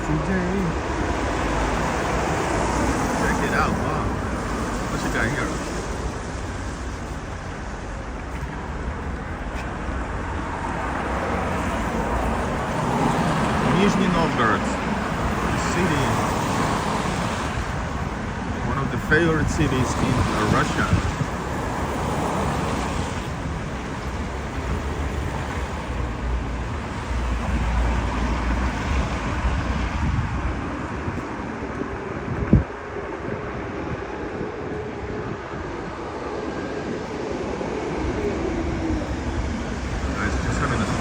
today. Check it out, wow. What's the guy here? Nizhny Novgorod, the city, one of the favorite cities in Russia.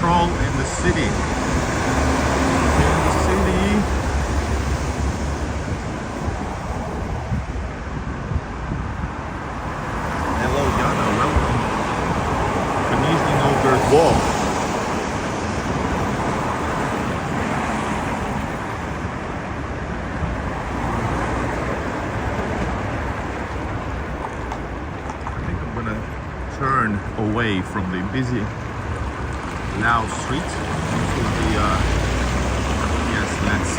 In the city. Hello, Yana. Welcome to Nizhny Novgorod Walk. I think I'm gonna turn away from the busy loud street into the yes, let's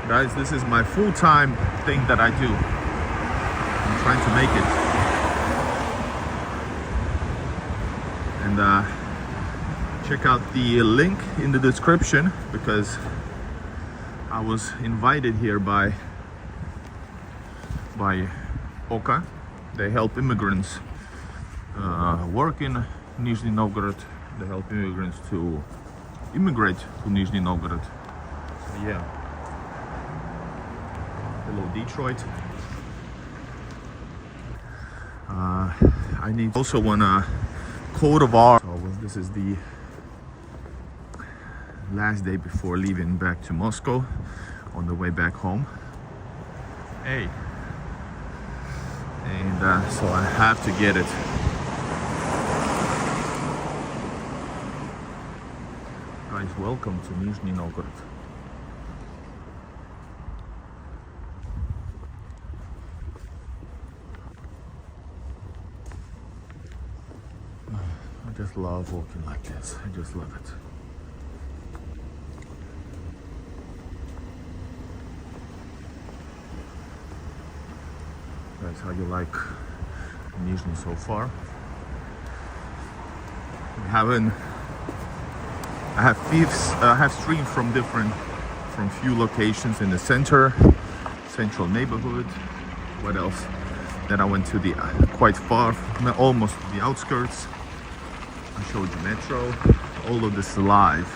guys, this is my full-time thing that I do. I'm trying to make it, and check out the link in the description, because I was invited here by Oka. They help immigrants work in Nizhny Novgorod. They help immigrants to immigrate to Nizhny Novgorod. So yeah, hello Detroit. I need also one code of art. So this is the last day before leaving back to Moscow, on the way back home. Hey. And so I have to get it. Guys, welcome to Nizhny Novgorod. I just love walking like this. I just love it. Guys, how you like Nizhny so far? I have streamed from few locations in the central neighborhood. What else? Then I went to the quite far, almost the outskirts. I showed you metro. All of this live,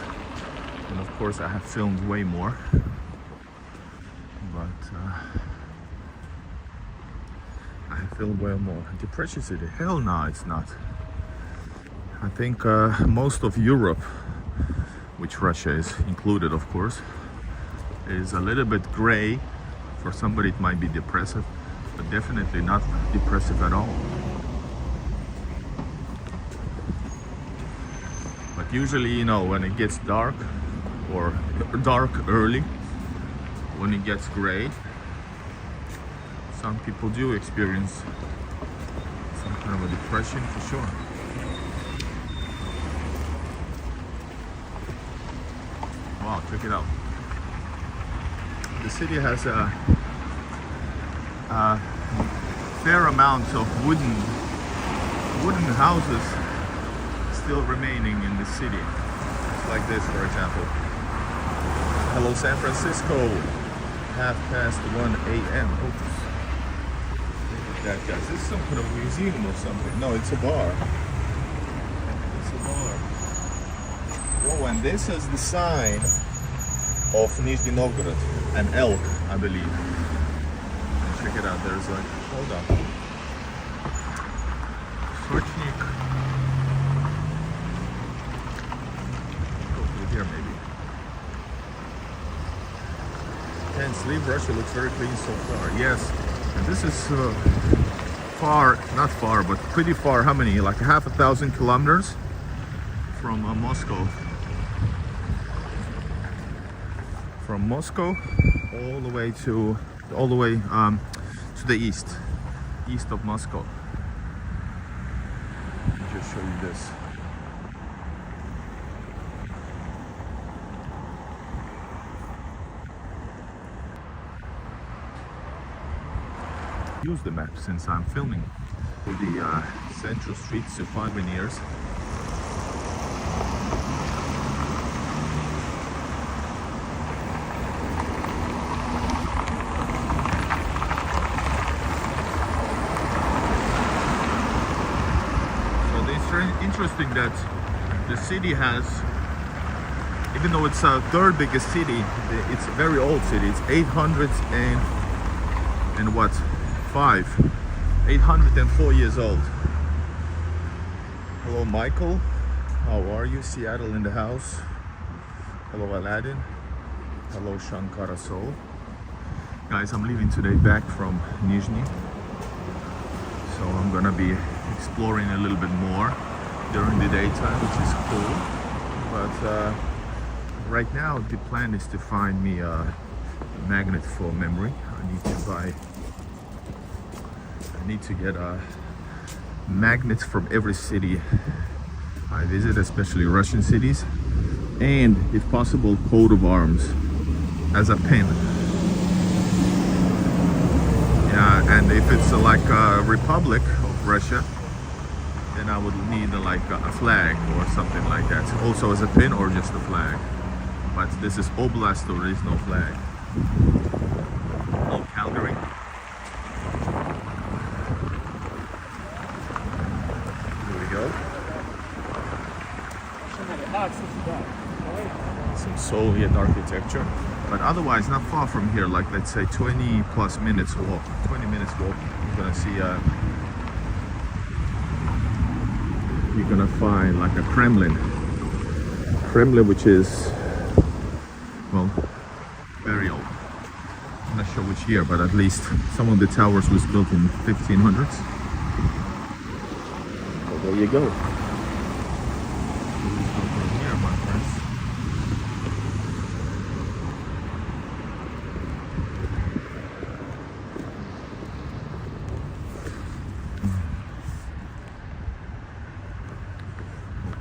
and of course I have filmed way more. But I filmed way more. The precious city? Hell no, it's not. I think most of Europe, which Russia is included, of course, is a little bit gray. For somebody it might be depressive, but definitely not depressive at all. But usually, you know, when it gets dark, or dark early, when it gets gray, some people do experience some kind of a depression, for sure. Wow, check it out. The city has a fair amount of wooden houses still remaining in the city. It's like this, for example. Hello, San Francisco. 1:30 a.m. Oops. That guys, this is some kind of museum or something. No, it's a bar. It's a bar. Oh, and this is the sign of Nizhny Novgorod, an elk, I believe. And check it out. There's like, hold on. Sochnik. Go through here maybe. Can't sleep. Russia looks very clean so far. Yes. And this is far, not far, but pretty far. How many? Like 1,000 kilometers from Moscow. From Moscow all the way to the east of Moscow. just show you this. Use the map since I'm filming the central streets to souvenirs. So it's very interesting that the city has, even though it's a third biggest city, it's a very old city. It's 804 years old. Hello Michael, how are you? Seattle in the house. Hello Aladdin. Hello Shankara Soul. Guys, I'm leaving today back from Nizhny, so I'm gonna be exploring a little bit more during the daytime, which is cool. But right now the plan is to find me a magnet for memory. I need to get magnets from every city I visit, especially Russian cities, and if possible coat of arms as a pin. Yeah, and if it's like a Republic of Russia, then I would need like a flag or something like that, also as a pin or just a flag. But this is Oblast, so there is no flag. Oh, Calgary. Some Soviet architecture, but otherwise not far from here, like let's say 20 plus minutes walk, 20 minutes walk. You're gonna see you're gonna find like a Kremlin, which is, well, very old. I'm not sure which year, but at least some of the towers was built in 1500s. So there you go.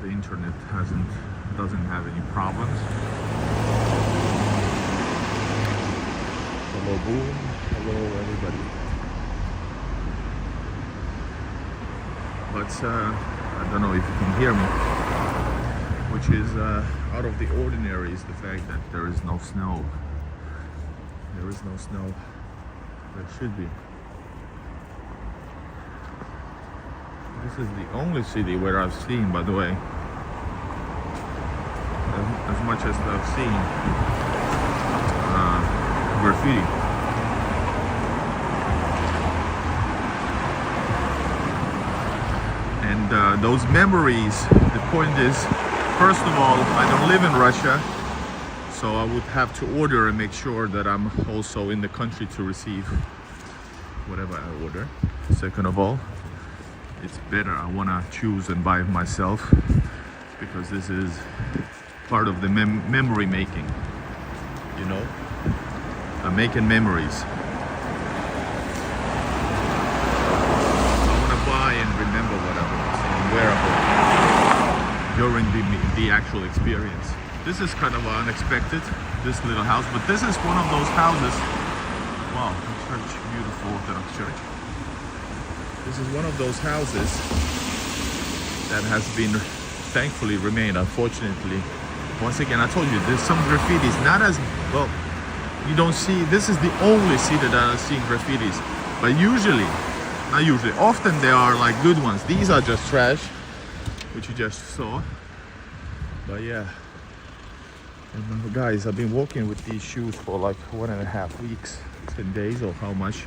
The internet doesn't have any problems. Hello Boom, hello everybody. But I don't know if you can hear me. Which is out of the ordinary is the fact that there is no snow. There is no snow. There should be. This is the only city where I've seen, by the way, as much as I've seen graffiti. And those memories, the point is, first of all, I don't live in Russia, so I would have to order and make sure that I'm also in the country to receive whatever I order. Second of all, it's better, I want to choose and buy it myself, because this is part of the memory making, you know. I'm making memories. I want to buy and remember what I was and where I was during the actual experience. This is kind of unexpected, this little house, but this is one of those houses. Wow, church, beautiful Orthodox church. This is one of those houses that has been thankfully remained. Unfortunately, once again, I told you there's some graffitis, not as well. You don't see, this is the only city that I've seen graffitis, but often they are like good ones. These are just trash, which you just saw. But yeah, and guys, I've been walking with these shoes for like 1.5 weeks, 10 days, or how much?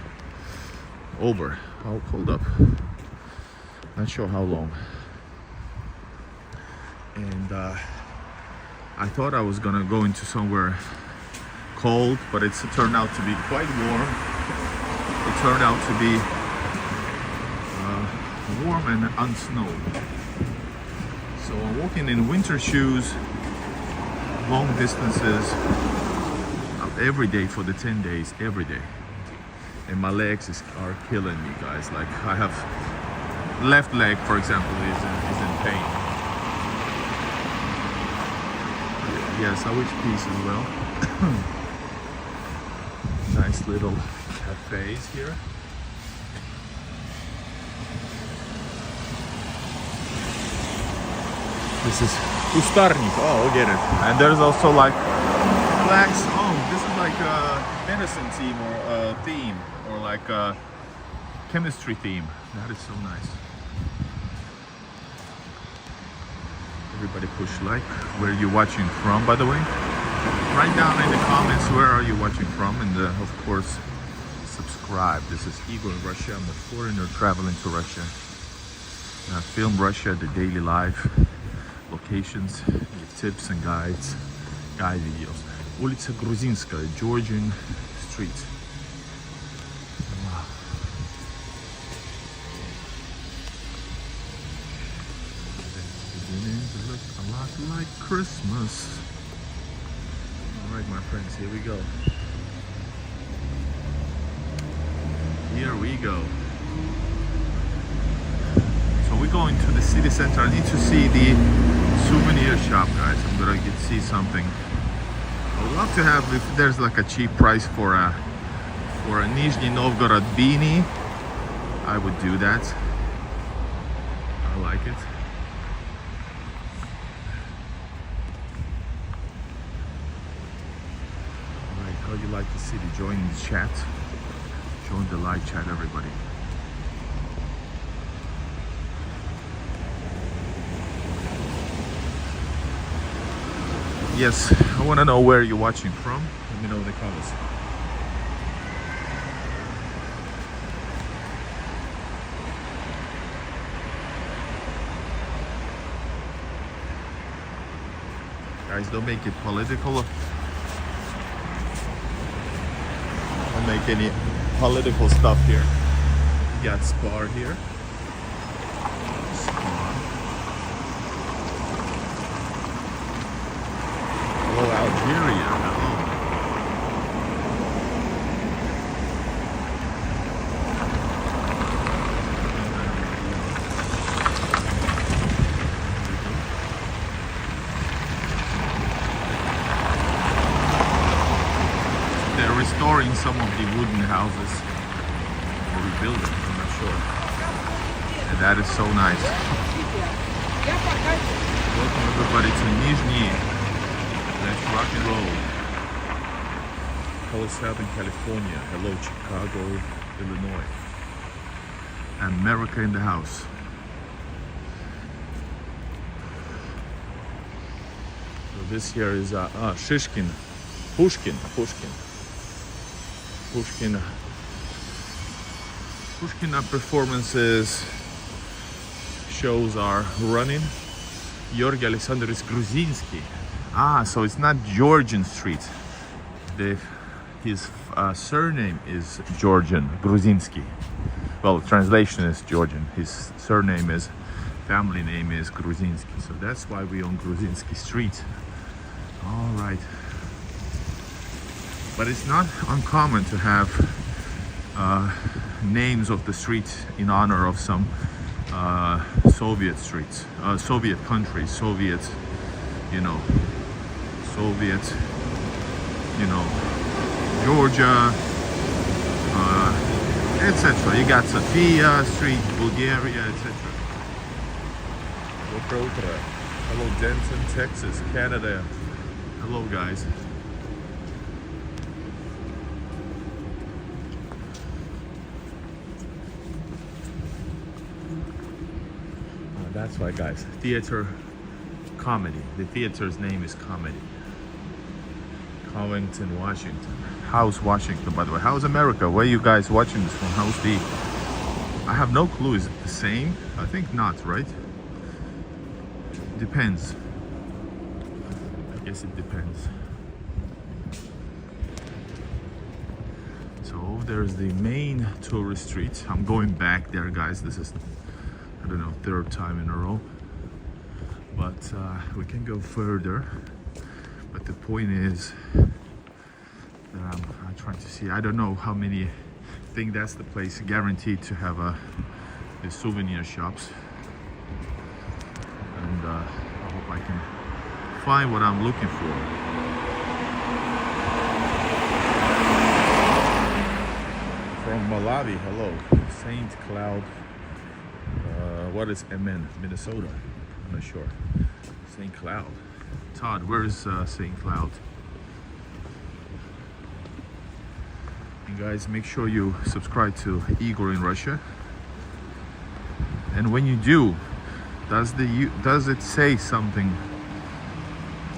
Over. I'll hold up. Not sure how long. And I thought I was gonna go into somewhere cold, but it turned out to be quite warm. It turned out to be warm and unsnowed. So I'm walking in winter shoes, long distances, every day for the 10 days, every day. And my legs are killing me, guys. Like I have left leg, for example, is in paint. Yeah, sandwich piece as well. Nice little cafes here. This is Ustarnik. Oh, I get it. And there's also like flags. Oh, this is like a medicine team or a theme, or like a chemistry theme. That is so nice. Everybody push like. Where are you watching from, by the way? Write down in the comments where are you watching from, and of course subscribe. This is Igor in Russia. I'm a foreigner traveling to Russia. I film Russia, the daily life, locations, give tips and guides, guide videos. Улица Грузинская, Georgian Street. Wow. It's beginning to look a lot like Christmas. Alright, my friends, here we go. Here we go. So we're going to the city center. I need to see the souvenir shop, guys. I'm gonna see something. I would love to have, if there's like a cheap price for a Nizhny Novgorod beanie, I would do that. I like it. Alright, how do you like the city? Join the chat. Join the live chat, everybody. Yes, I want to know where you're watching from. Let me know in the comments. Guys, don't make it political. Don't make any political stuff here. You got Spar here. Hello, Algeria. Hello. They're restoring some of the wooden houses, or rebuilding, I'm not sure. And that is so nice. Welcome everybody to Nizhny. Let's rock and roll. Hello, Southern California. Hello, Chicago, Illinois. America in the house. So this here is Shishkin. Pushkin. Performances, shows are running. Georgy Alexandrovich Gruzinsky. So it's not Georgian Street. His surname is Georgian, Gruzinsky. Well, translation is Georgian. His surname is, family name is Gruzinsky. So that's why we on Gruzinsky Street. All right. But it's not uncommon to have names of the streets in honor of some Soviet streets, Soviet countries, Soviet, Georgia, etc. You got Sofia Street, Bulgaria, etc. Hello, Denton, Texas, Canada. Hello, guys. That's why, guys. Theater, comedy. The theater's name is Comedy. Covington, Washington. How's Washington, by the way? How's America? Where are you guys watching this from? How's the... I have no clue. Is it the same? I think not, right? Depends. I guess it depends. So there's the main tourist street. I'm going back there, guys. This is, I don't know, third time in a row. But we can go further. But the point is that I'm trying to see. I don't know how many. I think that's the place guaranteed to have the souvenir shops. and I hope I can find what I'm looking for. From Malawi, hello. St. Cloud. What is MN? Minnesota? I'm not sure. St. Cloud. Todd, where is St. Cloud? And guys, make sure you subscribe to Igor in Russia. And when you do, does it say something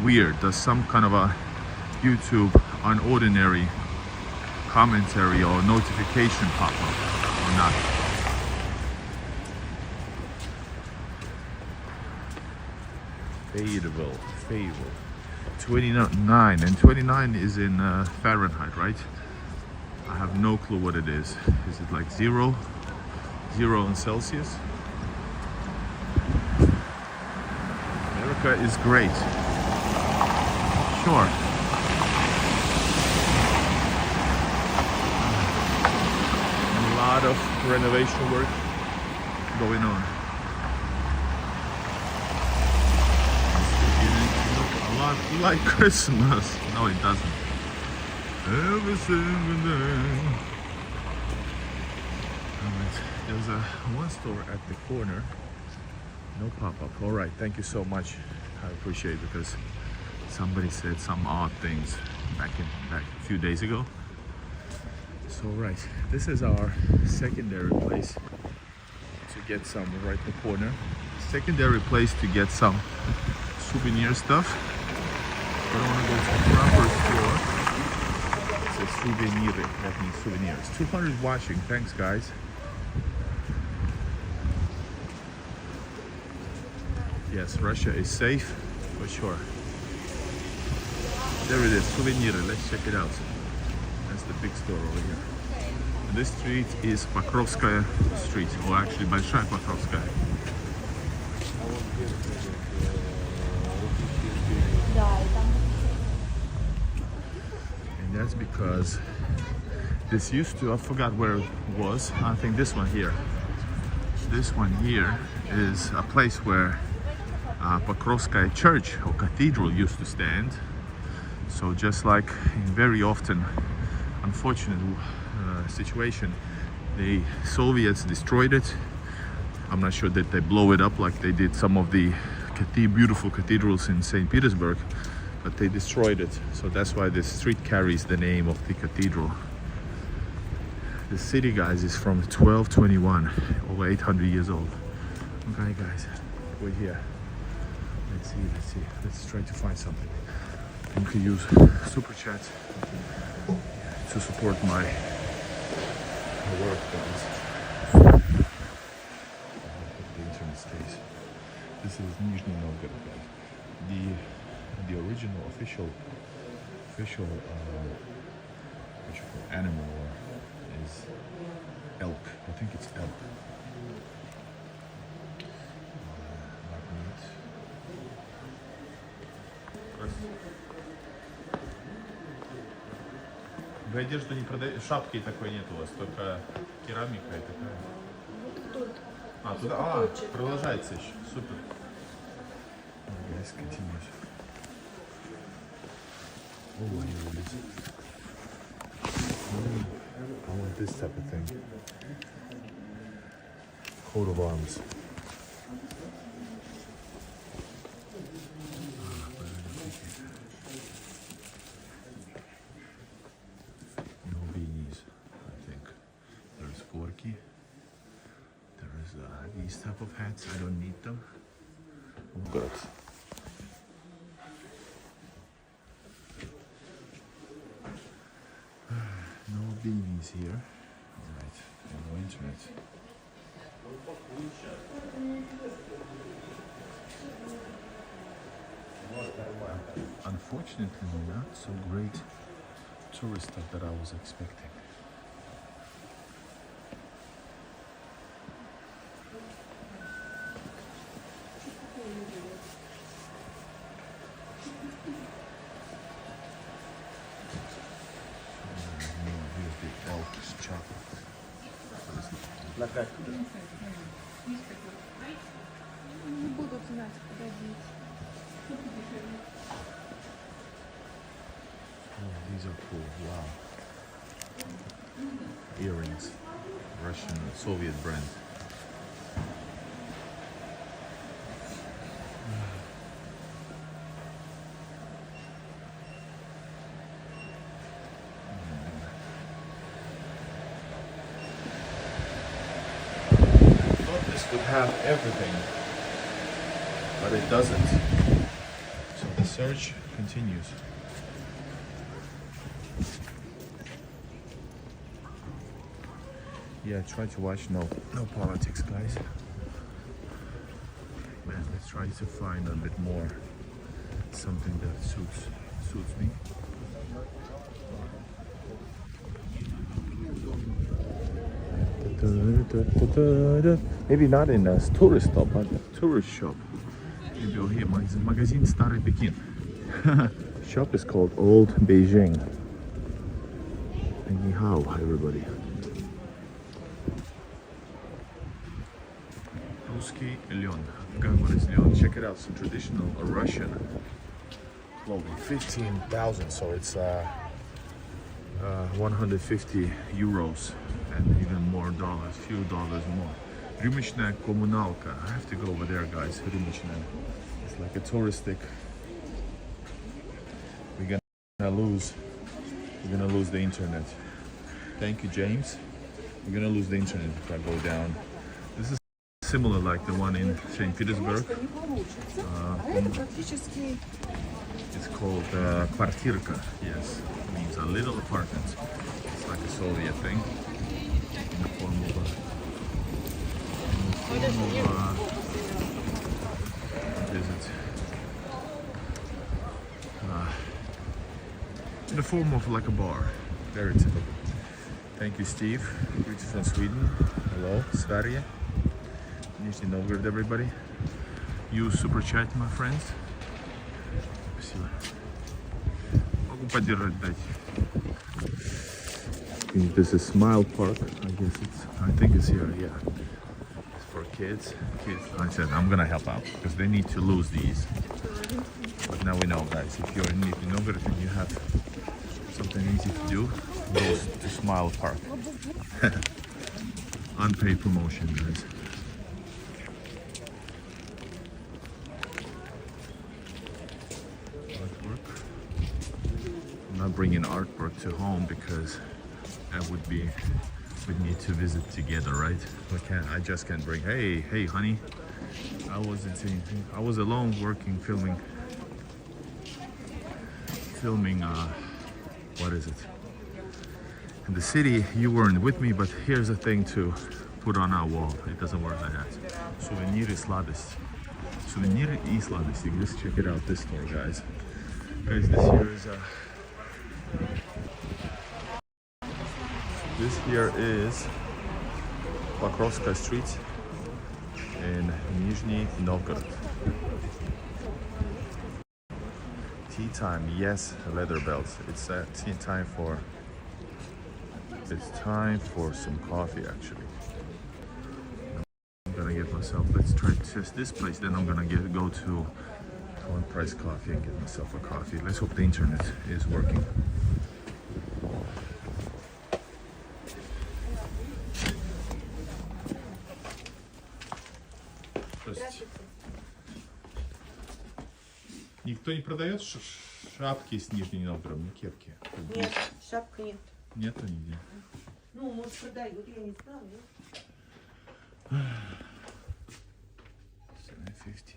weird? Does some kind of a YouTube unordinary commentary or notification pop up or not? Fayetteville. 29, and 29 is in Fahrenheit, right? I have no clue what it is. Is it like zero in Celsius? America is great. Sure. A lot of renovation work going on. A lot like Christmas. No, it doesn't. Every single day. There's one store at the corner. No pop-up. All right, thank you so much. I appreciate it because somebody said some odd things back a few days ago. So right, this is our secondary place to get some right in the corner. Secondary place to get some souvenir stuff. But I want to go to the proper store. It says souvenir. That means souvenirs. 200 watching. Thanks, guys. Yes, Russia is safe for sure. There it is, souvenir. Let's check it out. That's the big store over here. And this street is Pokrovskaya Street, or actually Большая Pokrovskaya. And that's because this used to, I forgot where it was. I think this one here. This one here is a place where Pokrovskaya Church or Cathedral used to stand. So just like in very often unfortunate situation, the Soviets destroyed it. I'm not sure that they blow it up like they did some of the beautiful cathedrals in St. Petersburg, but they destroyed it. So that's why this street carries the name of the cathedral. The city, guys, is from 1221, over 800 years old. Okay, guys, we're here. Let's see. Let's try to find something. You can use Super Chat to support my work, guys. The internet stays. This is Nizhny Novgorod, guys. The original official animal is elk. I think it's elk. Вы одежду не продаете? Шапки такой нет у вас, только керамика и такая. Вот тут. А, туда? Продолжается еще. Супер. Guys, continues. Oh, here it is. I want this type of thing. Coat of arms. These type of hats, I don't need them. Good. No beanies here. Alright, no internet. Unfortunately, not so great tourist stuff that I was expecting. Не будут знать, куда деть. Oh, these are cool. Wow. Earrings. Russian Soviet brand. I thought this would have everything, but it doesn't. So the search continues. Yeah, try to watch no politics, guys. Man, let's try to find a bit more something that suits me. Maybe not in a tourist stop, but a tourist shop. Maybe over here, magazine Старый Pekin. Shop is called Old Beijing. And ni hao, everybody. Русский лен. Говорит лен. Check it out. Some traditional Russian clothing. 15,000. So it's 150 euros and even more dollars. Few dollars more. Рюмочная коммуналка. I have to go over there, guys. Рюмочная. It's like a touristic. We're gonna lose the internet. Thank you, James. We're gonna lose the internet if I go down. This is similar like the one in St. Petersburg. It's called kvartirka. Yes, it means a little apartment. It's like a Soviet thing in the form of what is it? In the form of like a bar. Very typical. Thank you, Steve. Greetings from Sweden. Hello, Sverige. Nizhny Novgorod, everybody. Use super chat, my friends. Спасибо. Могу поддержать, дать. This is Smile Park. I think it's here, yeah. It's for kids. I said I'm gonna help out because they need to lose these. But now we know, guys, if you're in Nizhny Novgorod and you have something easy to do, go to Smile Park. Unpaid promotion, guys. Artwork. I'm not bringing artwork to home because that would be, we'd need to visit together, right? I just can't bring, hey honey, I was alone working, filming, what is it? In the city, you weren't with me, but here's a thing to put on our wall. It doesn't work like that. Souvenirs сладость. Souvenirs и сладости. Let's check it out, this store, guys. Guys, this here is Покровская Street in Nizhny Novgorod. Tea time, yes, leather belts. It's tea time for. It's time for some coffee, actually. I'm gonna get myself. Let's try to test this place. Then I'm gonna go to One Price Coffee and get myself a coffee. Let's hope the internet is working. Никто не продает шапки с Нижним Новгородом, кепки? Нет, шапка нет. Нету нигде. Ну, может, продают, я не знаю. 750.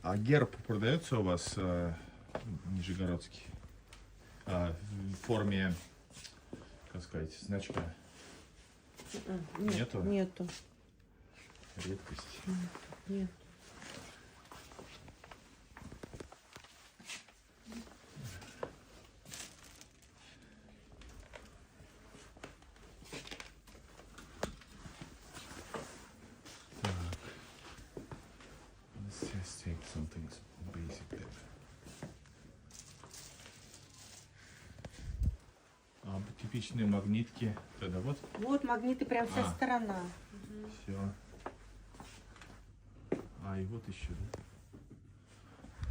А герб продается у вас нижегородский? В форме, как сказать, значка? Нету? Нету. Редкость. Нет. Let's just take something basic there. типичные магнитки. Тогда вот. Вот магниты, прям вся сторона. Все. А, и вот еще.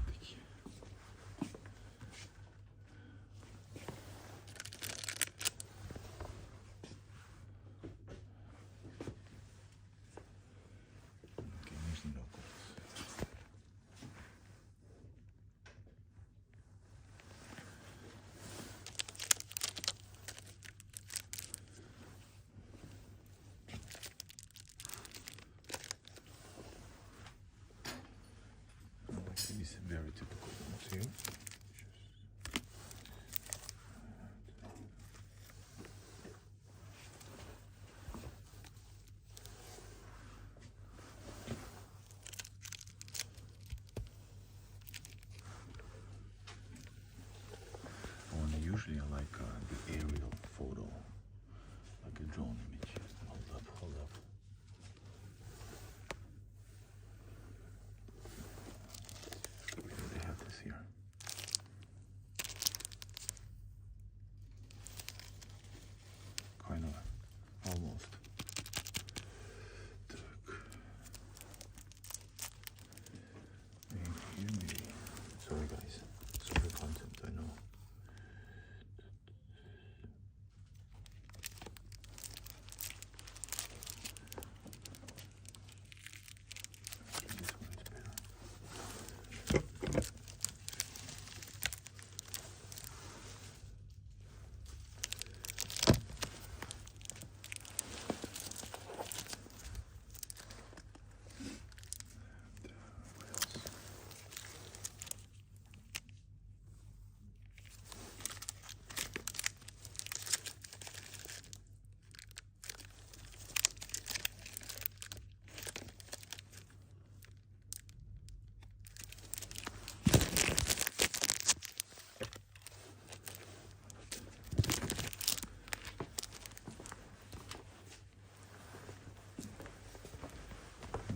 Такие. Нижний Новгород. This is very typical too. Usually I like the aerial photo, like a drone image. Hold up. They have this here. Kind of, almost. Sorry guys, sorry content, I know. This one is better.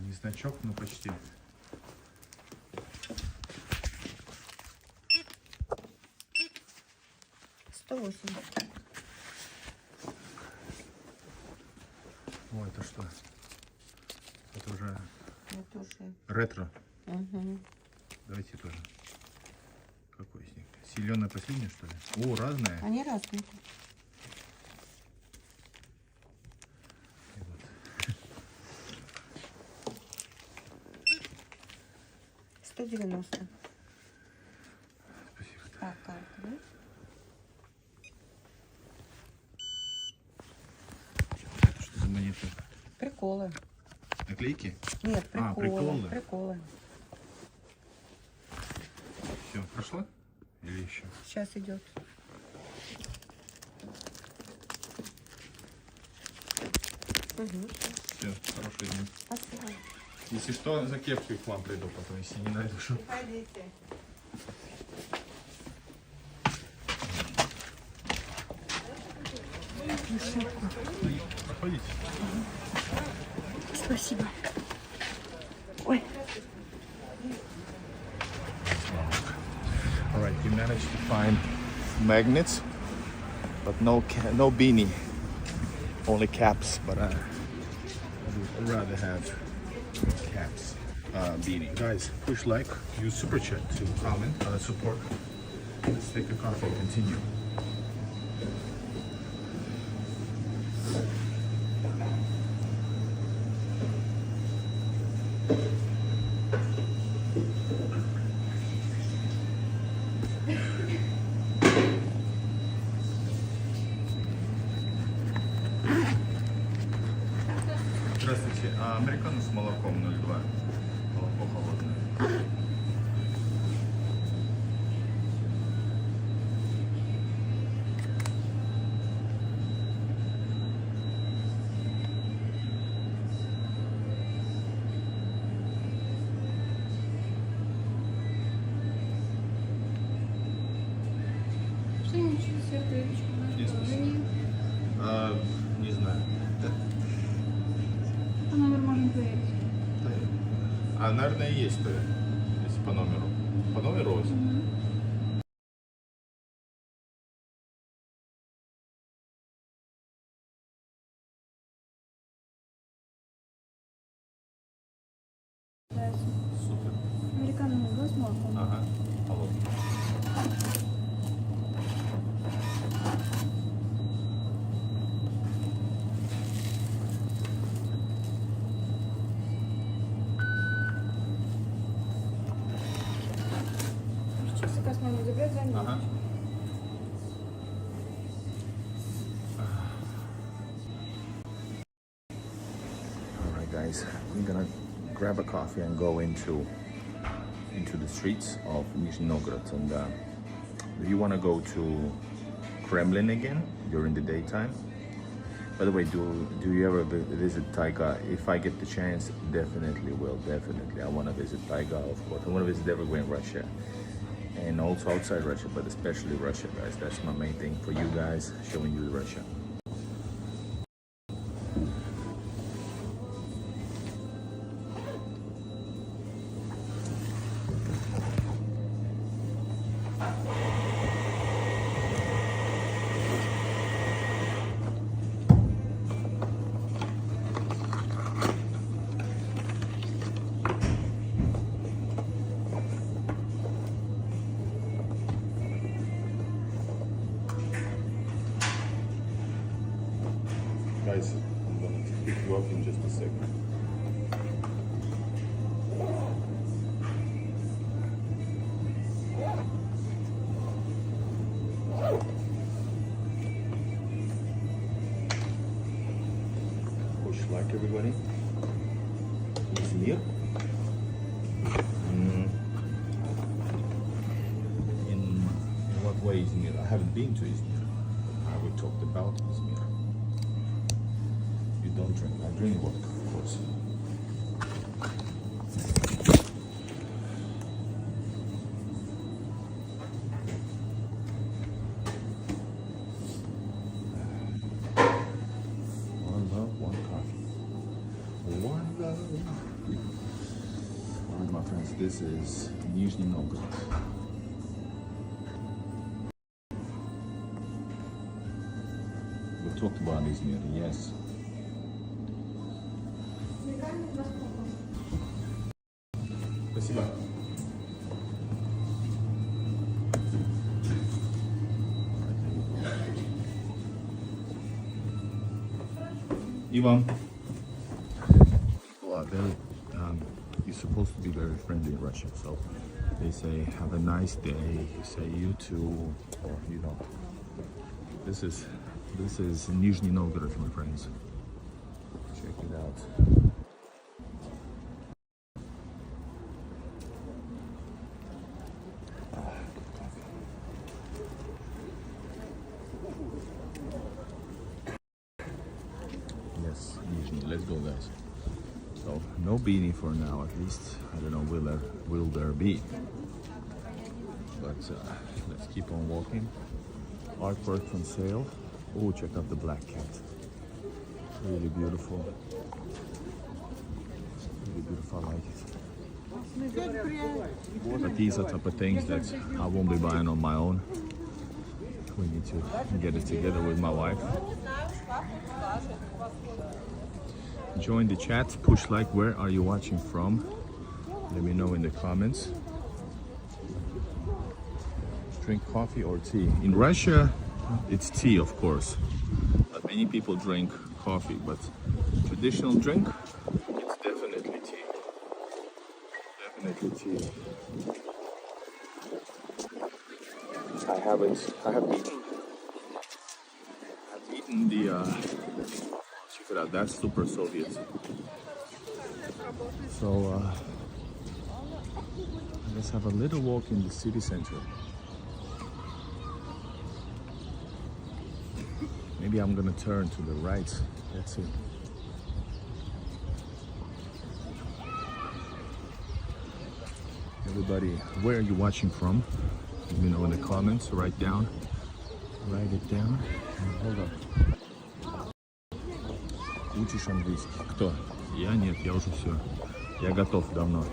Не значок, но почти. $180. О, это что? Это уже Это уже. ретро. Угу. Давайте тоже. Какой из них? Силёная последняя, что ли? О, разные. Они разные. И вот. 190. Спасибо. А, карта, да? Это что за монеты? Приколы. Наклейки? Нет, приколы. приколы. Приколы. Все, прошло? Или еще? Сейчас идет. Угу. Все, хорошего дня. Спасибо. Если что, за кепкой к вам приду потом, если не найду, что. Приходите. Проходите. Спасибо. Ой. All right, you managed to find magnets, but no beanie, only caps. But I would rather have caps, beanie. Guys, push like, use super chat to comment, support. Let's take a coffee and continue. Здравствуйте, а американо с молоком 0,2. Молоко холодное. Что-нибудь сердечко на Есть, положении. Не знаю. А номер можно проверить. А, наверное, есть, если по номеру. По номеру? Мгм. guys, I'm gonna grab a coffee and go into the streets of Nizhny Novgorod. And if you want to go to Kremlin again during the daytime, by the way, do you ever visit Taiga? If I get the chance, definitely will. Definitely, I want to visit Taiga, of course. I want to visit everywhere in Russia, and also outside Russia, but especially Russia, guys. That's my main thing for you guys, showing you Russia. Guys, I'm going to pick you up in just a second. Push like everybody. Izmir. In what way Izmir? I haven't been to Izmir. We talked about Izmir. Don't drink. I drink vodka, of course. One love, one coffee. One love. All right, my friends, this is Nizhny Novgorod. We talked about Izmir, yes. Спасибо. Ivan. People are very, you're supposed to be very friendly in Russia, so they say, have a nice day, you say you too, or you know. This is Nizhny Novgorod, my friends. Check it out. Yes, Nizhny. Let's go, guys. So no beanie for now, at least. I don't know, will there be? But let's keep on walking. Artwork on sale. Oh, check out the black cat. Really beautiful. Really beautiful, I like it. But these are type of things that I won't be buying on my own. We need to get it together with my wife. Join the chat, push like. Where are you watching from? Let me know in the comments. Drink coffee or tea? In Russia, it's tea, of course. But many people drink coffee, but traditional drink, it's definitely tea. Definitely tea. I've eaten the, check it out, that's super Soviet. So, let's have a little walk in the city center. Maybe I'm gonna turn to the right. Let's see. Everybody, where are you watching from? Let me know in the comments. Write it down. Hold up. Учишь английский? Кто? Я нет, я уже все. Я готов давно.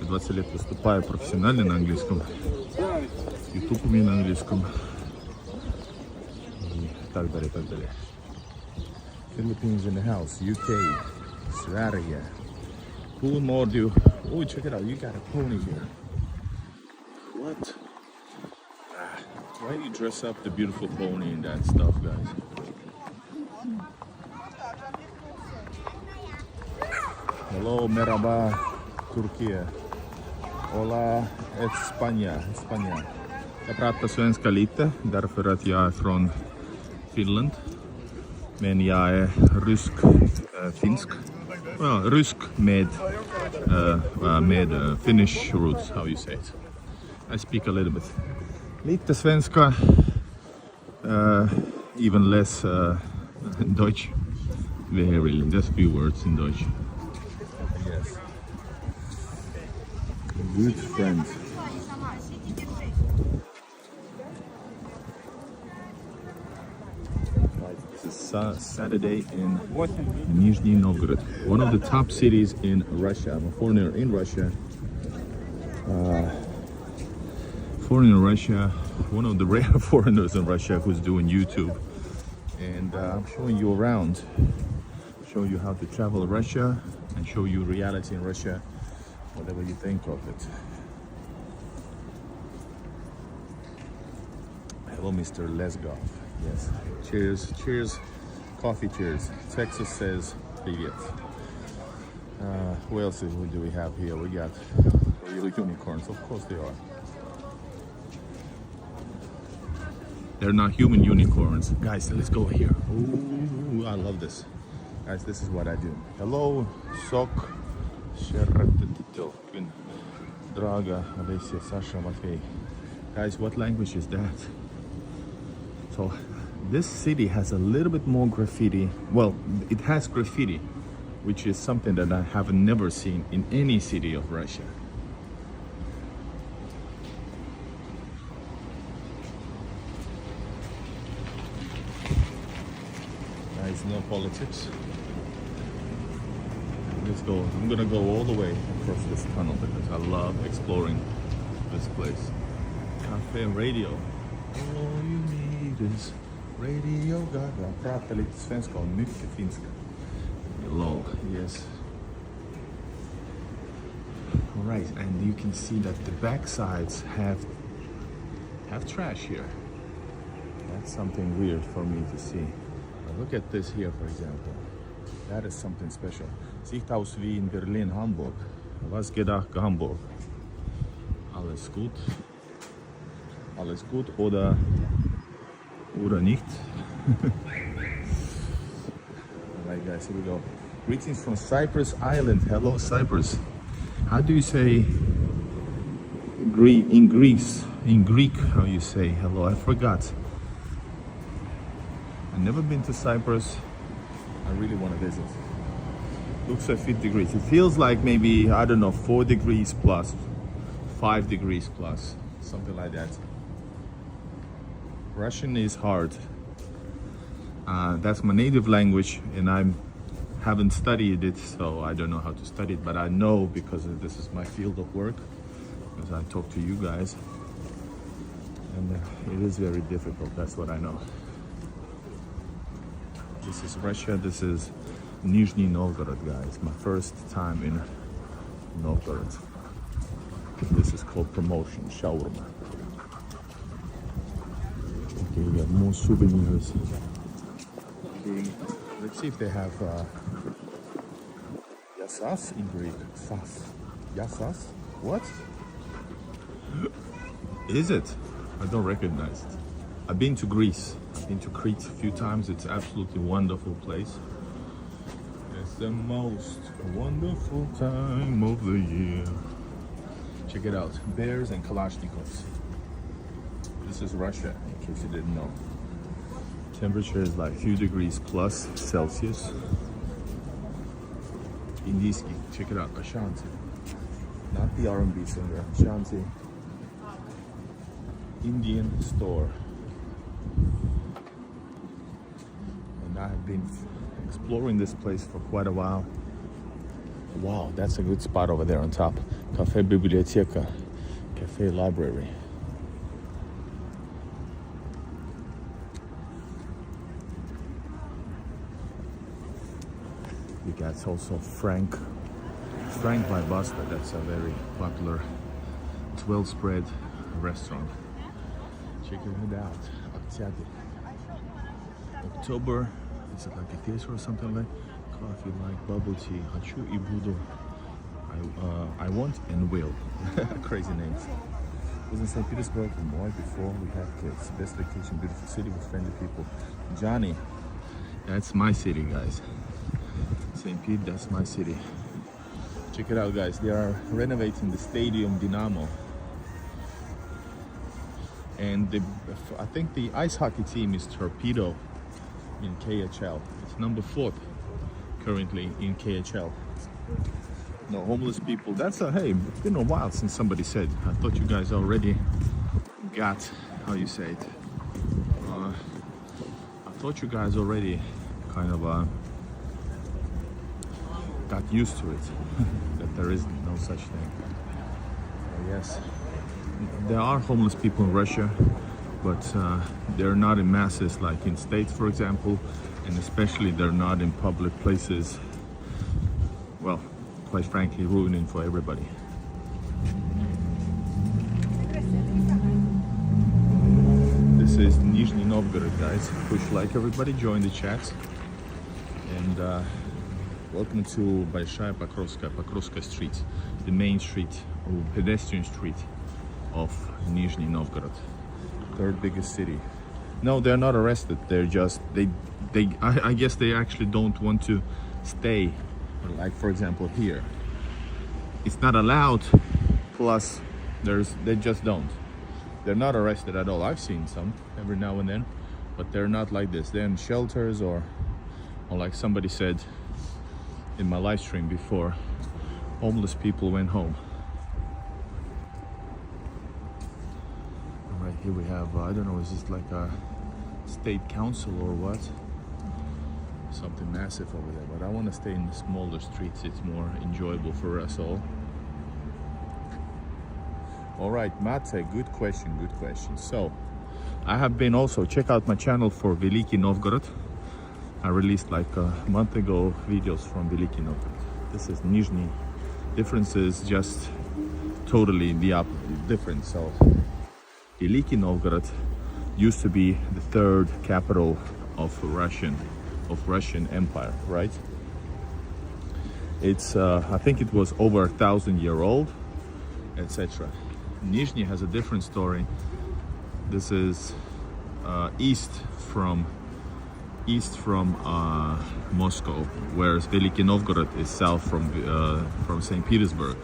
Я 20 лет выступаю профессионально на английском. YouTube у меня на английском. И так далее, так далее. Philippines in the house. UK. Sverige. Who more do you... Oh, check it out. You got a pony here. What? Why do you dress up the beautiful pony and that stuff, guys? Hello, merhaba, Turkey. Hola, España. Jag pratar svenska lite därför att jag är från Finland. Men jag är finsk. Well, rysk med Finnish roots, how you say it. I speak a little bit. Lite svenska, even less Deutsch. Very, just few words in Deutsch. Yes. Good friends. This is Saturday in Nizhny Novgorod, one of the top cities in Russia. I'm a foreigner in Russia. One of the rare foreigners in Russia who's doing YouTube. And I'm showing you around, show you how to travel Russia and show you reality in Russia, whatever you think of it. Hello, Mr. Lesgov. Yes. Cheers, cheers, coffee cheers. Texas says привет. Who else do we have here? We got real unicorns. Of course they are. They're not human unicorns. Guys, let's go here. Ooh, I love this. Guys, this is what I do. Hello, Sok, Draga, Alessia, Sasha, Matvey. Guys, what language is that? So, this city has a little bit more graffiti. Well, it has graffiti, which is something that I have never seen in any city of Russia. Guys, no politics. Let's go. I'm gonna go all the way across this tunnel because I love exploring this place. Cafe radio. All you need is radio Gaga. Pratar lite svenska och mycket finska. Lol, yes. Alright, and you can see that the backsides have trash here. That's something weird for me to see. Now look at this here, for example. That is something special. Sichthaus Wien, Berlin, Hamburg. Was geht nach Hamburg? Alles gut? Alles gut oder nicht? Alright guys, here we go. Greetings from Cyprus Island. Hello Cyprus. How do you say in Greece? In Greek, how you say hello? I forgot. I've never been to Cyprus. I really want to visit. Looks like 50 degrees. It feels like maybe, I don't know, 4 degrees plus, 5 degrees plus, something like that. Russian is hard. That's my native language, and I haven't studied it, so I don't know how to study it, but I know because this is my field of work, because I talk to you guys, and it is very difficult, that's what I know. This is Russia, this is Nizhny Novgorod, guys. My first time in Novgorod. This is called promotion, shawarma. Okay, we got more souvenirs. Okay, let's see if they have yasas in Greek. Sas. Yasas? What? Is it? I don't recognize it. I've been to Greece. I've been to Crete a few times. It's absolutely wonderful place. It's the most wonderful time of the year. Check it out. Bears and Kalashnikovs. This is Russia, in case you didn't know. Temperature is like a few degrees plus Celsius. Indiyski. Check it out. Ashanti. Not the R&B singer. Ashanti. Indian store. And I have been exploring this place for quite a while. Wow, that's a good spot over there on top. Cafe Biblioteka, Cafe Library. You got also Frank by Basta. That's a very popular 12 spread restaurant. Check it out. October. Is it like a theater or something like coffee, like bubble tea? Хочу и буду. I want and will. Crazy names. Was in St. Petersburg and more before we had kids. Best vacation, beautiful city with friendly people. Johnny. That's my city, guys. St. Pete, that's my city. Check it out, guys. They are renovating the stadium Dynamo. And I think the ice hockey team is Torpedo in KHL. It's number 4 currently in KHL. No homeless people. That's hey, it's been a while since somebody said. I thought you guys already got, how you say it? I thought you guys already kind of got used to it, that there is no such thing. Yes, there are homeless people in Russia, but they're not in masses like in States, for example, and especially they're not in public places. Well, quite frankly, ruining for everybody. This is Nizhny Novgorod, guys. Push like, everybody, join the chat. And welcome to Большая Покровская Street, the main street, or pedestrian street of Nizhny Novgorod, third biggest city. No, they're not arrested. They're just, I guess they actually don't want to stay, like for example here. It's not allowed, plus they just don't. They're not arrested at all. I've seen some every now and then, but they're not like this. They're in shelters or like somebody said in my live stream before, homeless people went home. All right, here we have, I don't know, is this like a state council or what? Something massive over there, but I want to stay in the smaller streets. It's more enjoyable for us all. All right, Mate, good question, good question. So, I have been also, check out my channel for Veliki Novgorod. I released like a month ago videos from Veliki Novgorod. This is Nizhny. Difference is just totally different. So, Veliki Novgorod used to be the third capital of Russian Empire, right? It's I think it was over 1,000 years old, etc. Nizhny has a different story. This is east from Moscow, whereas Veliki Novgorod is south from St. Petersburg.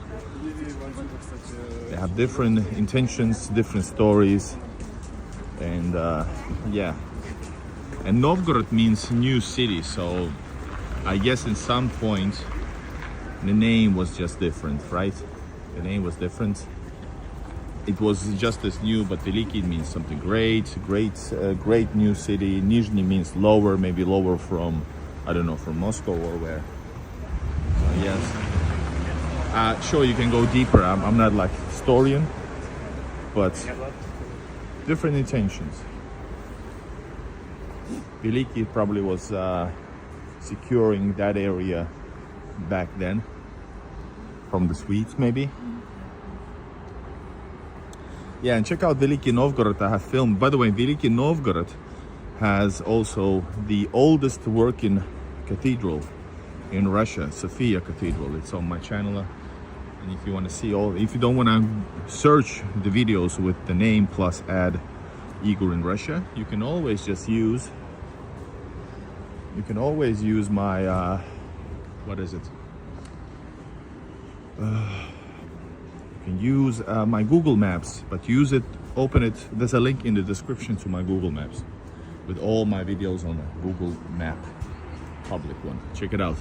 They have different intentions, different stories, and yeah. And Novgorod means new city, so I guess in some point the name was just different, right? The name was different. It was just as new, but Veliki means something great new city. Nizhny means lower, maybe lower from, I don't know, from Moscow or where. Yes. Sure, you can go deeper. I'm not like historian, but different intentions. Veliki probably was securing that area back then from the Swedes, maybe. Yeah, and check out Veliki Novgorod. I have filmed. By the way, Veliki Novgorod has also the oldest working cathedral in Russia, Sofia Cathedral. It's on my channel. And if you want to see if you don't want to search the videos with the name plus add Igor in Russia, you can always just use my what is it? You can use my Google Maps, but open it. There's a link in the description to my Google Maps with all my videos on a Google Map, public one. Check it out.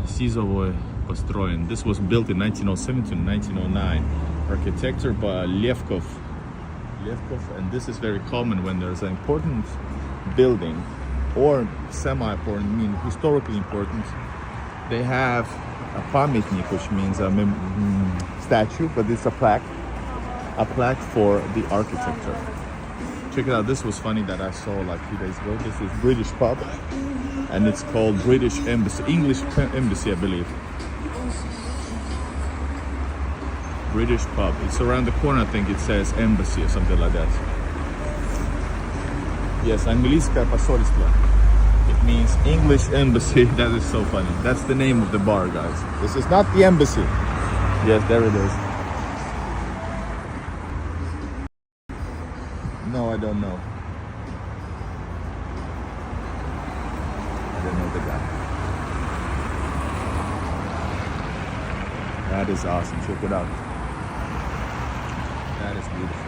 Sizovoy построен. This was built in 1907 to 1909. Architecture by Levkov, and this is very common when there's an important building or semi-important, I mean historically important. They have a pamятник, which means a statue, but it's a plaque for the architecture. Check it out. This was funny that I saw like 2 days ago. This is British pub, and it's called British Embassy, English Embassy, I believe. British pub. It's around the corner. I think it says Embassy or something like that. Yes, английское посольство. It means English Embassy. That is so funny. That's the name of the bar, guys. This is not the embassy. Yes, there it is. No, I don't know. I don't know the guy. That is awesome. Check it out. That is beautiful.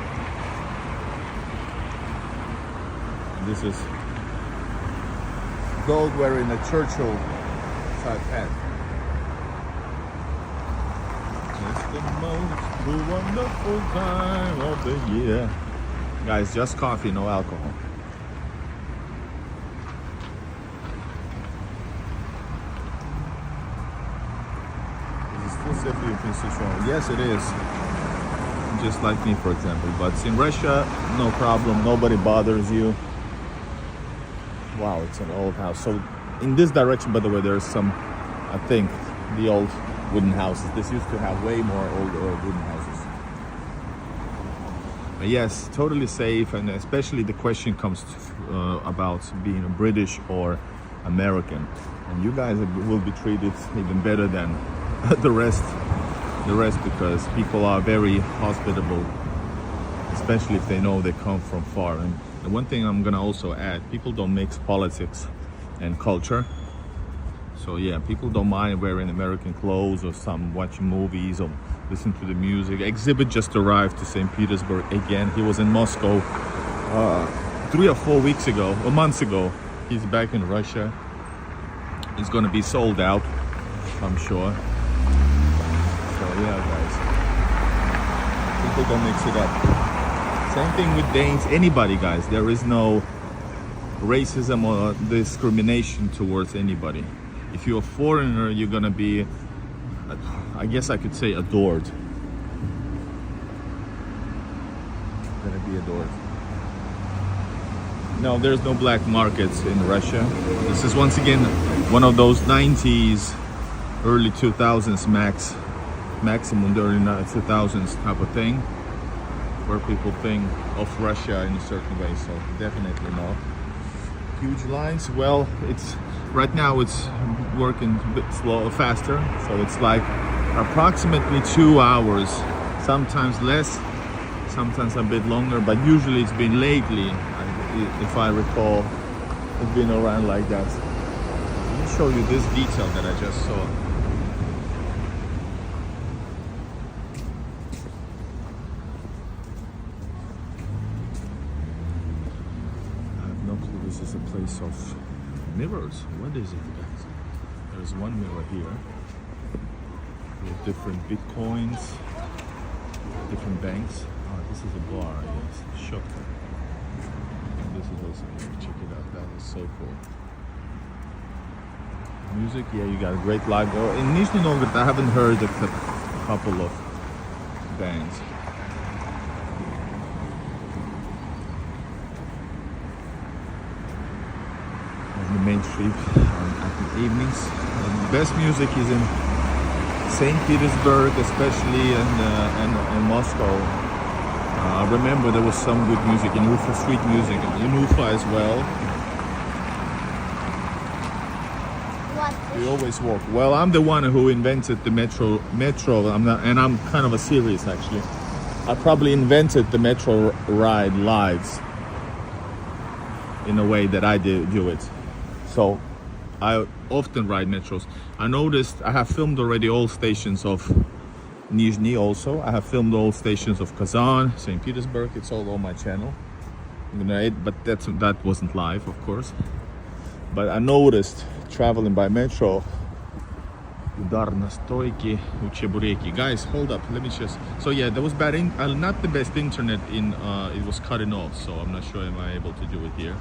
And this is gold wearing a Churchill type hat. It's the most wonderful time of the year. Guys, just coffee, no alcohol. Is it still safe for you to show? Yes, it is. Just like me, for example. But in Russia, no problem. Nobody bothers you. Wow, it's an old house. So in this direction, by the way, there's some, I think, the old wooden houses. This used to have way more old wooden houses. But yes, totally safe, and especially the question comes about being a British or American, and you guys will be treated even better than the rest because people are very hospitable, especially if they know they come from far. And the one thing I'm gonna also add, people don't mix politics and culture. So yeah, people don't mind wearing American clothes or watching movies or listen to the music. Exhibit just arrived to St. Petersburg again. He was in Moscow 3 or 4 weeks ago, or months ago. He's back in Russia. It's gonna be sold out, I'm sure. So yeah, guys, people don't mix it up. Same thing with Danes, anybody, guys. There is no racism or discrimination towards anybody. If you're a foreigner, you're gonna be, I guess I could say, adored. Gonna be adored. No, there's no black markets in Russia. This is once again one of those 90s, early 2000s maximum early 2000s type of thing, where people think of Russia in a certain way. So definitely no. Huge lines. Well, it's right now it's working a bit faster, so it's like approximately 2 hours, sometimes less, sometimes a bit longer, but usually it's been lately, if I recall, it's been around like that. Let me show you this detail that I just saw. This is a place of mirrors. What is it, guys? There's one mirror here with different bitcoins, different banks. Oh, this is a bar, I guess. Shop. And this is also here. Check it out. That is so cool. Music, yeah, you got a great live. In Nizhny Novgorod, I haven't heard except a couple of bands. The main street at the evenings. And the best music is in St. Petersburg, especially, and Moscow. I remember there was some good music in Ufa, street music, in Ufa as well. We always walk. Well, I'm the one who invented the metro. I'm kind of a serious actually. I probably invented the metro ride lives in a way that I do it. So I often ride metros. I noticed I have filmed already all stations of Nizhny also. I have filmed all stations of Kazan, St. Petersburg. It's all on my channel. But that wasn't live, of course. But I noticed traveling by metro. Udar na stoyki, uchebureki. Guys, hold up. Let me just. So yeah, there was not the best internet in. It was cutting off, so I'm not sure am I able to do it here.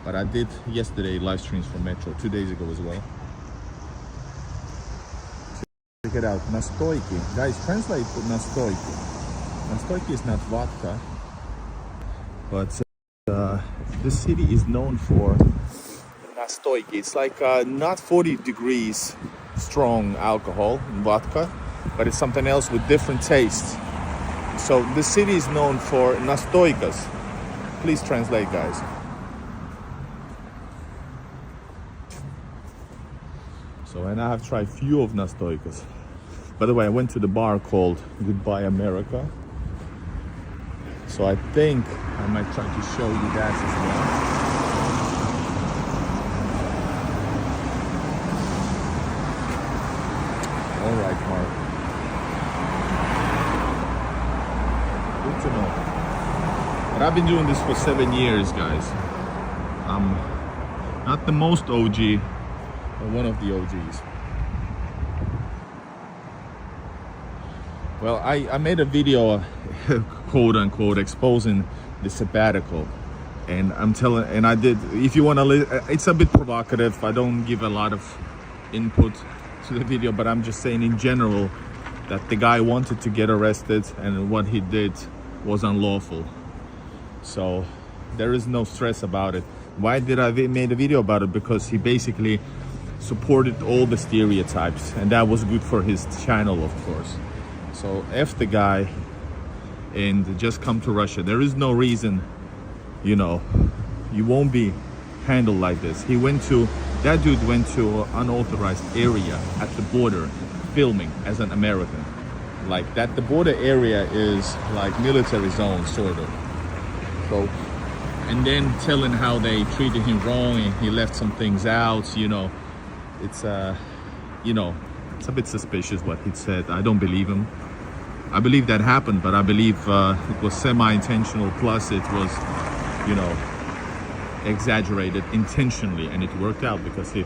But I did yesterday live streams from metro 2 days ago as well. Check it out. Nastoyki. Guys, translate to nastoyki. Nastoyki is not vodka, but this city is known for nastoyki. It's like not 40 degrees strong alcohol, vodka, but it's something else with different tastes. So the city is known for nastoykas. Please translate, guys. So, and I have tried few of nastoykas. By the way, I went to the bar called Goodbye America. So I think I might try to show you that as well. All right, Mark. I've been doing this for 7 years, guys. I'm not the most OG, but one of the OGs. Well, I made a video, quote unquote, exposing the sabbatical, and I did. If you want to, it's a bit provocative. I don't give a lot of input to the video, but I'm just saying in general that the guy wanted to get arrested, and what he did was unlawful. So there is no stress about it. Why did I made a video about it? Because he basically supported all the stereotypes, and that was good for his channel, of course. So F the guy and just come to Russia. There is no reason, you know, you won't be handled like this. That dude went to an unauthorized area at the border filming as an American. Like that, the border area is like military zone, sort of. So, and then telling how they treated him wrong and he left some things out, you know, it's you know, it's a bit suspicious what he said. I don't believe him. I believe that happened, but I believe it was semi-intentional, plus it was, you know, exaggerated intentionally, and it worked out because he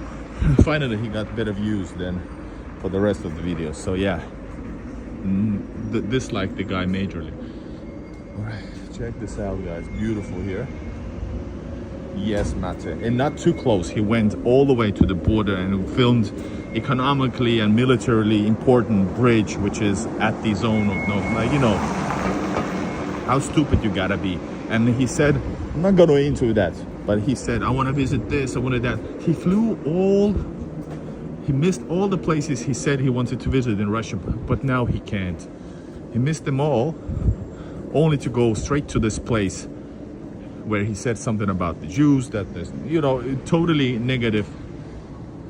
finally he got better views than for the rest of the videos. So yeah, dislike the guy majorly. All right, check this out, guys. Beautiful here. Yes, Mate, and not too close. He went all the way to the border and filmed economically and militarily important bridge, which is at the zone of no, like, you know, how stupid you gotta be. And he said, I'm not gonna into that, but he said, I want to visit this, I wanted that. He missed all the places he said he wanted to visit in Russia, but now he can't. He missed them all, only to go straight to this place where he said something about the Jews, that there's, you know, totally negative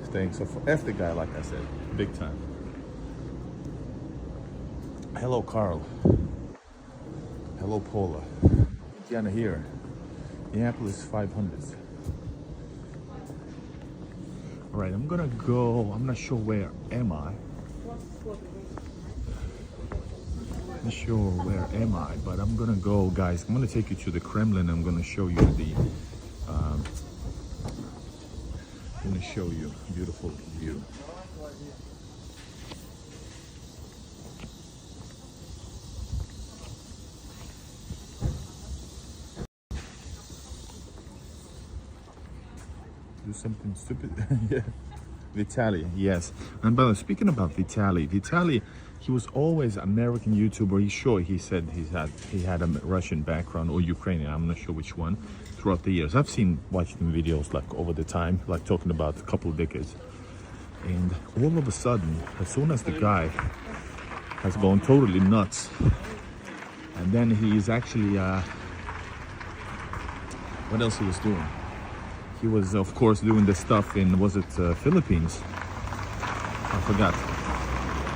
things. So for F the guy, like I said, big time. Hello, Carl. Hello, Paula. Diana here. Minneapolis 500s. All right, I'm gonna go. I'm not sure where am I. Not sure where am I, but I'm gonna go, guys. I'm gonna take you to the Kremlin. I'm gonna show you the. I'm gonna show you a beautiful view. Do something stupid. Yeah. Vitaly, yes. And by the way, speaking about Vitaly, he was always American YouTuber. He said he had a Russian background or Ukrainian. I'm not sure which one. Throughout the years, I've watched him videos like over the time, like talking about a couple of decades. And all of a sudden, as soon as the guy has gone totally nuts, and then he's actually what else he was doing? He was, of course, doing the stuff in, was it Philippines? I forgot.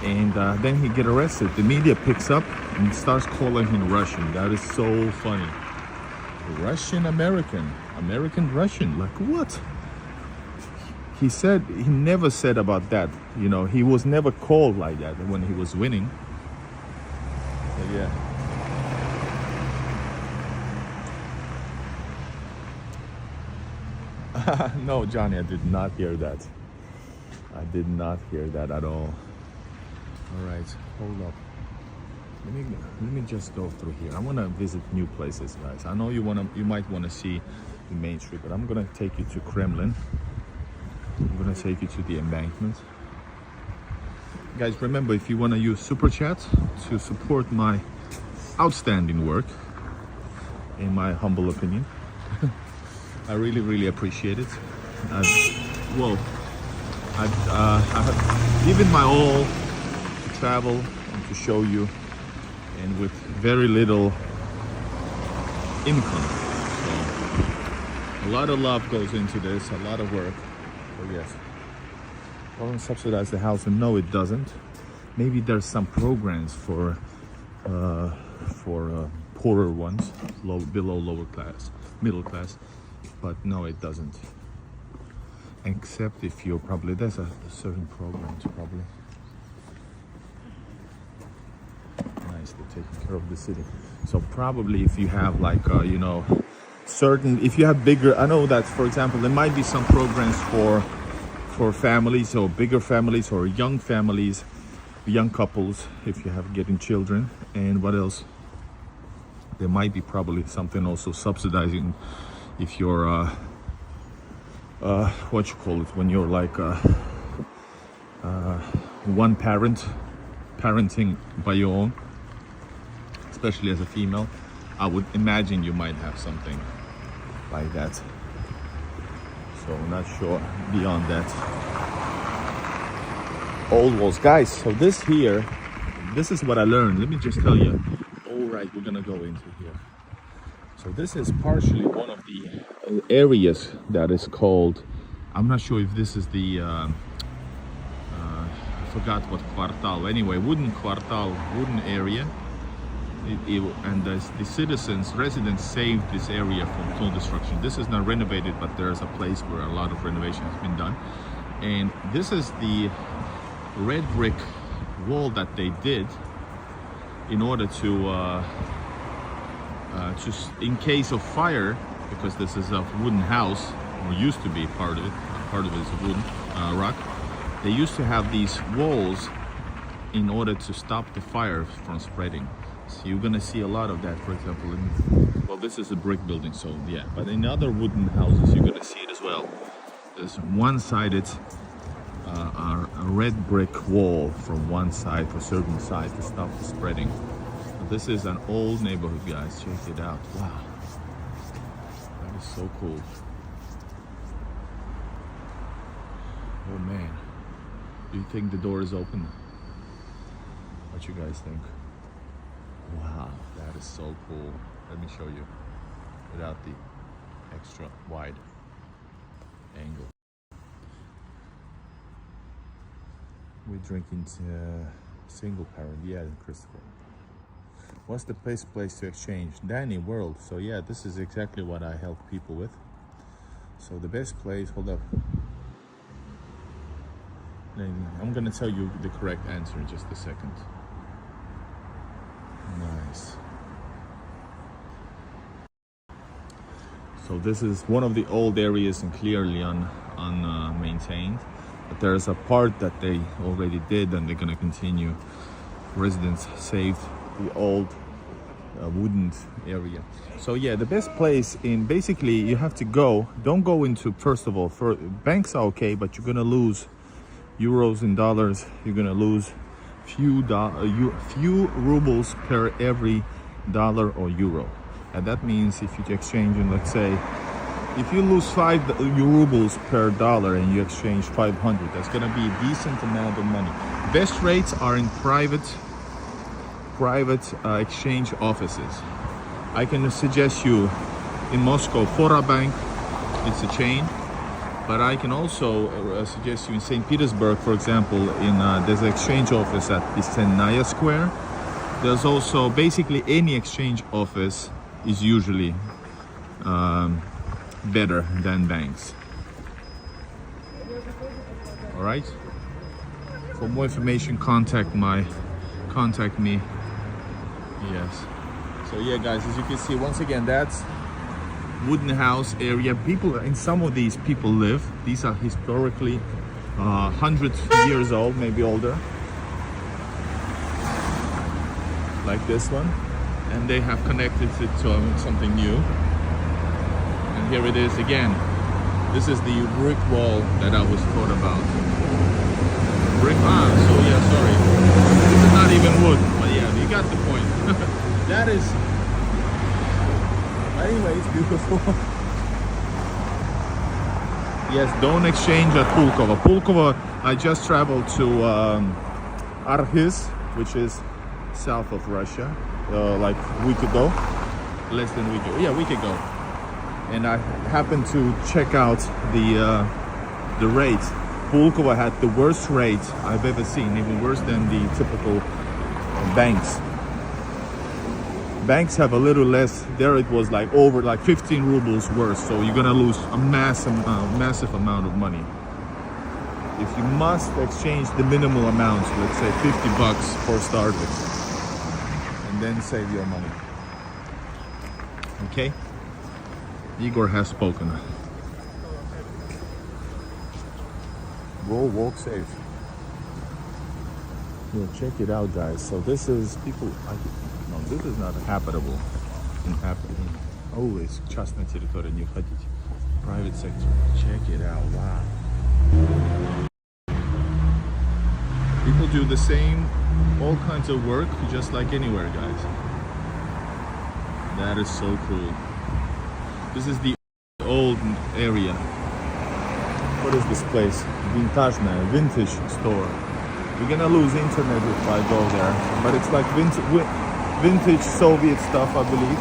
And then he get arrested. The media picks up and starts calling him Russian. That is so funny. Russian American, American Russian. Like what? He never said about that. You know, he was never called like that when he was winning. But yeah. No, Johnny, I did not hear that. I did not hear that at all. All right, hold up. Let me just go through here. I want to visit new places, guys. I know you might want to see the main street, but I'm gonna take you to Kremlin. I'm gonna take you to the embankment. Guys, remember, if you want to use Super Chat to support my outstanding work, in my humble opinion, I really, really appreciate it. I've given my all to travel and to show you, and with very little income. So a lot of love goes into this, a lot of work. So yes, doesn't subsidize the house, and no, it doesn't. Maybe there's some programs for poorer ones, below lower class, middle class. But no, it doesn't. Except if you're probably, there's a certain program to probably. guys. They're taking care of the city. So probably if you have like you know, certain, if you have bigger, I know that for example there might be some programs for families or bigger families or young families, young couples, if you have getting children. And what else? There might be probably something also subsidizing if you're what you call it, when you're like one parenting by your own, especially as a female. I would imagine you might have something like that. So not sure beyond that. Old walls, guys. So this here, this is what I learned. Let me just tell you. All right, we're gonna go into here. So this is partially one of the areas that is called, I'm not sure if this is the I forgot what quartal, anyway, wooden quartal, wooden area. And the citizens, residents saved this area from total destruction. This is not renovated, but there's a place where a lot of renovation has been done. And this is the red brick wall that they did in order to just in case of fire, because this is a wooden house, or used to be part of it is wooden rock. They used to have these walls in order to stop the fire from spreading. So you're gonna see a lot of that, for example, well, this is a brick building, so yeah, but in other wooden houses you're gonna see it as well. There's one-sided a red brick wall from one side for certain side to stop the spreading. This is an old neighborhood, guys. Check it out. Wow, that is so cool. Oh man, do you think the door is open? What you guys think? Wow, that is so cool. Let me show you without the extra wide angle. We're drinking single parent. Yeah, Christopher. What's the best place to exchange? Nizhny World. So yeah, this is exactly what I help people with. So the best place, hold up. I'm gonna tell you the correct answer in just a second. Nice. So this is one of the old areas and clearly unmaintained. But there's a part that they already did and they're gonna continue. Residents saved the old wooden area. So yeah, the best place in, basically you have to go, don't go into, first of all, banks are okay, but you're gonna lose euros and dollars. You're gonna lose few rubles per every dollar or euro. And that means if you exchange in, let's say, if you lose 5 rubles per dollar and you exchange 500, that's gonna be a decent amount of money. Best rates are in private exchange offices. I can suggest you in Moscow, Fora Bank, it's a chain. But I can also suggest you in St. Petersburg, for example, there's an exchange office at the Senaya Square. There's also basically any exchange office is usually better than banks. All right. For more information, contact me. Yes. So yeah, guys, as you can see, once again, that's wooden house area. People in some of these people live. These are historically 100 years old, maybe older, like this one, and they have connected it to something new. And here it is again. This is the brick wall that I was taught about. So yeah, sorry, this is not even wood, but yeah, you got the point. That is, anyway, it's beautiful. Yes, don't exchange at Pulkovo. Pulkovo, I just traveled to Arkhis, which is south of Russia, like a week ago, less than a week ago. Yeah, a week ago. And I happened to check out the rate. Pulkovo had the worst rate I've ever seen, even worse than the typical banks. Banks have a little less. There it was like over like 15 rubles worse. So you're gonna lose a massive amount of money. If you must exchange the minimal amount, let's say $50 for starters. and then save your money. Okay? Igor has spoken. Go walk safe. Yeah, check it out, guys. So this is people. No, this is not habitable. Inhabiting. Oh, it's частная территория, не входить. Private sector. Check it out. Wow. People do the same, all kinds of work, just like anywhere, guys. That is so cool. This is the old area. What is this place? Vintage store. We're gonna lose internet if I go there, but it's like vintage Soviet stuff, I believe,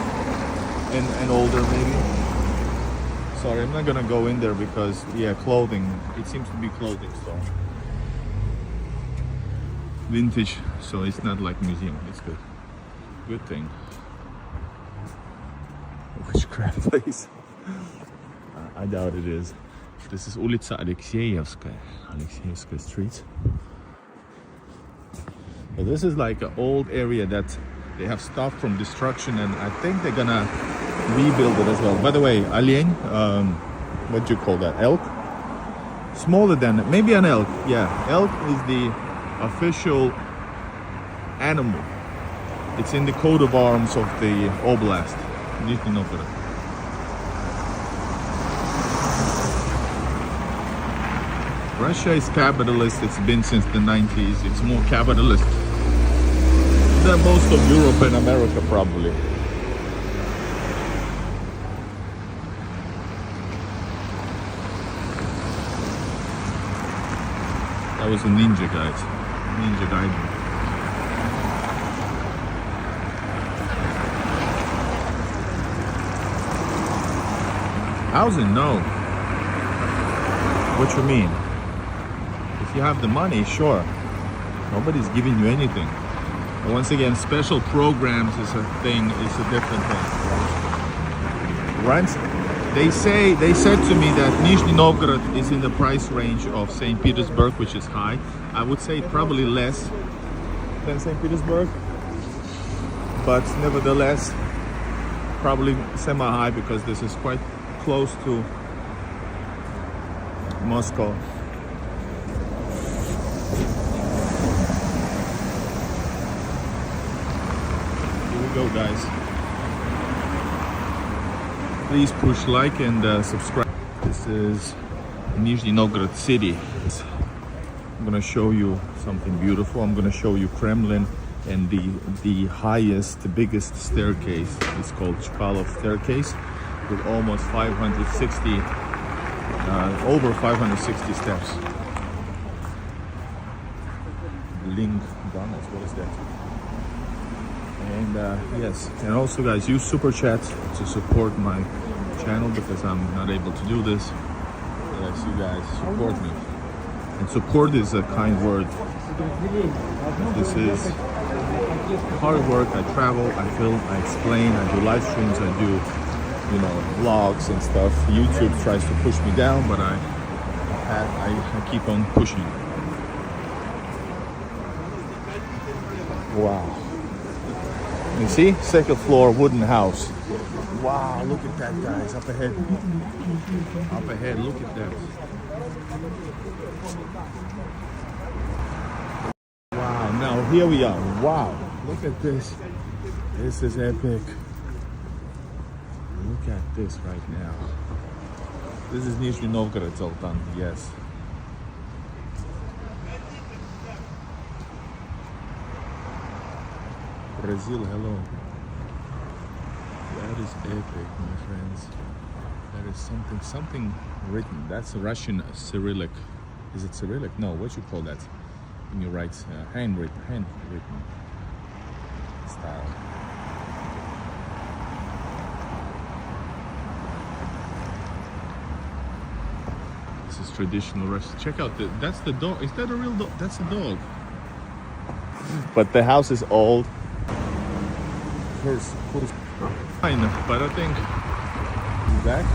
and older maybe. Sorry, I'm not gonna go in there because yeah, clothing. It seems to be clothing store. Vintage, so it's not like museum. It's good. Good thing. Witchcraft place. I doubt it is. This is улица Алексеевская. Alexeyevskaya Street. So this is like an old area that they have stopped from destruction, and I think they're gonna rebuild it as well. By the way, олень, what do you call that? Elk? Smaller than, maybe an elk. Yeah, elk is the official animal. It's in the coat of arms of the oblast, Nizhny Novgorod. Russia is capitalist. It's been since the 90s. It's more capitalist than most of Europe and America, probably. That was a ninja, guys. Ninja Gaiden. Housing? No. What you mean? If you have the money, sure. Nobody's giving you anything. But once again, special programs is a thing, is a different thing. Rents? They said to me that Nizhny Novgorod is in the price range of St. Petersburg, which is high. I would say probably less than St. Petersburg, but nevertheless, probably semi-high because this is quite close to Moscow. Here we go, guys. Please push like and subscribe. This is Nizhny Novgorod city. I'm gonna show you something beautiful. I'm gonna show you Kremlin and the highest, the biggest staircase. It's called Chkalov staircase with almost 560, over 560 steps. Link Donald, what is that? And yes, and also guys, use super chat to support my channel because I'm not able to do this. Yes, you guys support me. And support is a kind word. This is hard work. I travel, I film, I explain, I do live streams, I do, you know, vlogs and stuff. YouTube tries to push me down, but I keep on pushing. Wow. You see? Second floor wooden house. Wow, look at that, guys. Up ahead. Up ahead, look at that. Wow, now here we are. Wow, look at this. This is epic. Look at this right now. This is Nizhny Novgorod, Zoltan, yes. Brazil, hello. That is epic, my friends. That is something written. That's a Russian Cyrillic. Is it Cyrillic? No, what you call that? When you write handwritten style. This is traditional Russian. Check out that's the dog. Is that a real dog? That's a dog. But the house is old. Fine, but I think he's back.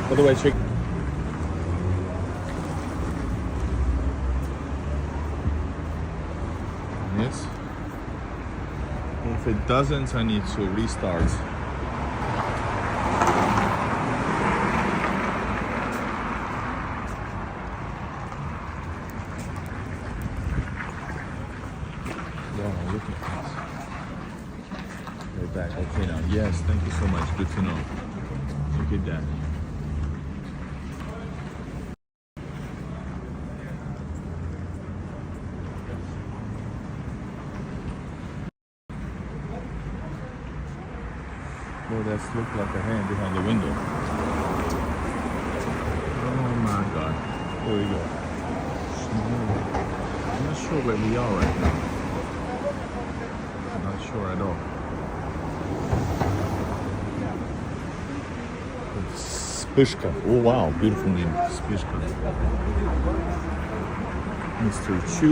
By the way, check. Yes. If it doesn't, I need to restart. Wow, look at this. We're back. Okay now. Yes, thank you so much. Good to know. Look at that. Boy, that's looked like a hand behind the window. Oh my God. Here we go. I'm not sure where we are right now. I'm not sure at all. Spishka. Oh wow, beautiful name. Spishka. Mr. Chu.